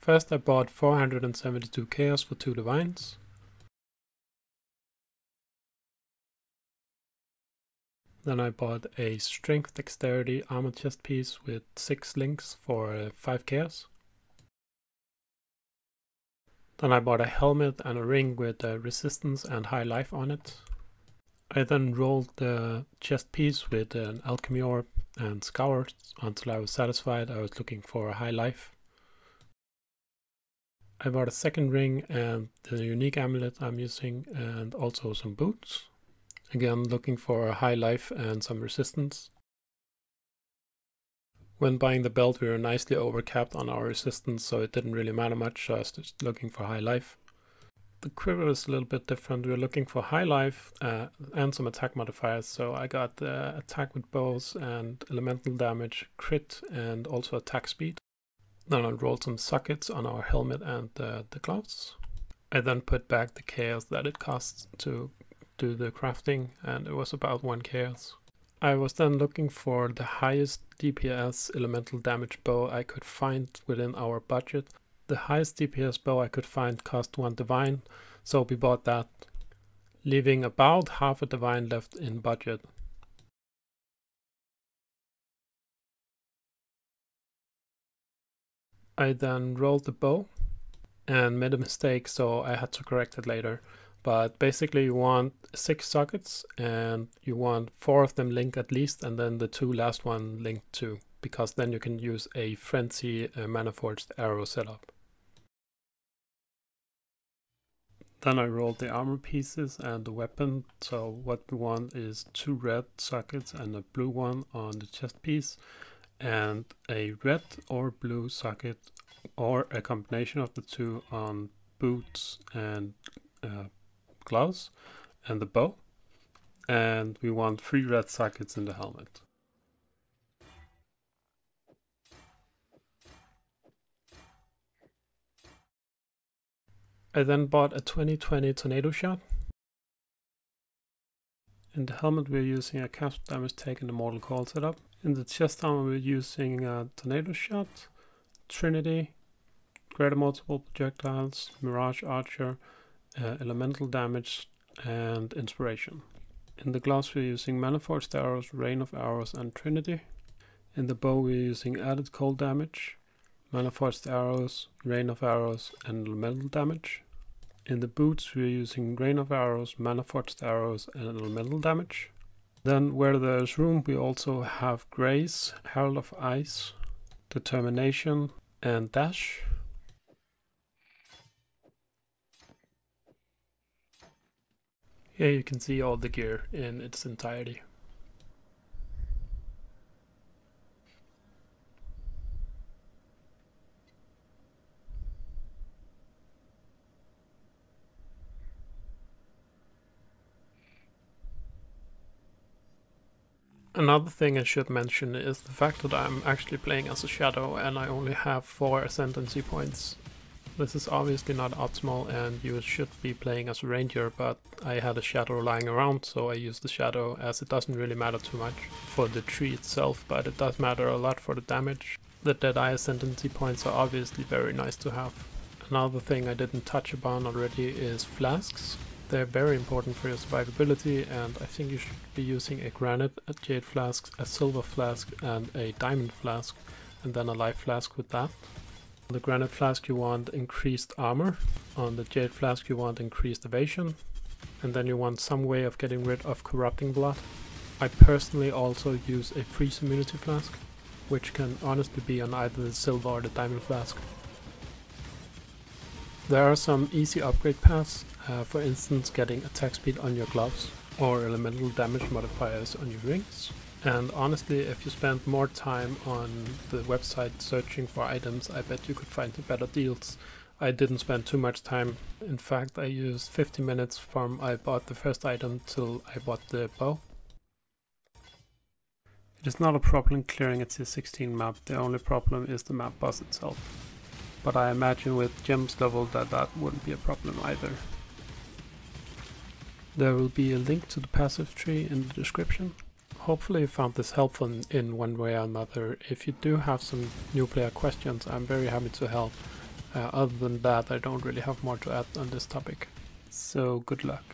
First I bought 472 chaos for 2 divines. Then I bought a strength dexterity armor chest piece with 6 links for 5 chaos. Then I bought a helmet and a ring with resistance and high life on it. I then rolled the chest piece with an alchemy orb and scoured until I was satisfied I was looking for a high life. I bought a second ring and the unique amulet I'm using, and also some boots. Again, looking for a high life and some resistance. When buying the belt we were nicely overcapped on our resistance, so it didn't really matter much, so I was just looking for high life. The quiver is a little bit different. We're looking for high life and some attack modifiers, so I got attack with bows and elemental damage, crit, and also attack speed. Then I rolled some sockets on our helmet and the gloves. I then put back the chaos that it costs to do the crafting, and it was about 1 chaos. I was then looking for the highest DPS elemental damage bow I could find within our budget. The highest DPS bow I could find cost 1 divine, so we bought that, leaving about half a divine left in budget. I then rolled the bow and made a mistake, so I had to correct it later. But basically you want 6 sockets and you want 4 of them linked at least, and then the 2 last one linked too, because then you can use a frenzy Manaforged Arrow setup. Then I rolled the armor pieces and the weapon, so what we want is 2 red sockets and a blue one on the chest piece, and a red or blue socket or a combination of the 2 on boots and gloves and the bow, and we want 3 red sockets in the helmet. I then bought a 2020 tornado shot. In the helmet we're using a cast damage taken Immortal Call setup. In the chest armor we're using a tornado shot, Trinity, greater multiple projectiles, Mirage Archer, elemental damage, and inspiration. In the gloves we're using Manaforged Arrows, Rain of Arrows, and Trinity. In the bow we're using added cold damage, Manaforged Arrows, Rain of Arrows, and elemental damage. In the boots we're using Rain of Arrows, Manaforged Arrows, and elemental damage. Then where there's room we also have Grace, Herald of Ice, Determination, and Dash. Here you can see all the gear in its entirety. Another thing I should mention is the fact that I'm actually playing as a shadow and I only have 4 ascendancy points. This is obviously not optimal and you should be playing as a ranger, but I had a shadow lying around, so I used the shadow, as it doesn't really matter too much for the tree itself, but it does matter a lot for the damage. The Deadeye ascendancy points are obviously very nice to have. Another thing I didn't touch upon already is flasks. They're very important for your survivability, and I think you should be using a granite, a jade flask, a silver flask, and a diamond flask, and then a life flask with that. On the granite flask you want increased armor, on the jade flask you want increased evasion, and then you want some way of getting rid of corrupting blood. I personally also use a freeze immunity flask, which can honestly be on either the silver or the diamond flask. There are some easy upgrade paths, for instance getting attack speed on your gloves or elemental damage modifiers on your rings. And honestly, if you spend more time on the website searching for items, I bet you could find better deals. I didn't spend too much time. In fact, I used 50 minutes from I bought the first item till I bought the bow. It is not a problem clearing a tier 16 map, the only problem is the map boss itself. But I imagine with gems level that wouldn't be a problem either. There will be a link to the passive tree in the description. Hopefully you found this helpful in one way or another. If you do have some new player questions, I'm very happy to help. Other than that, I don't really have more to add on this topic. So good luck.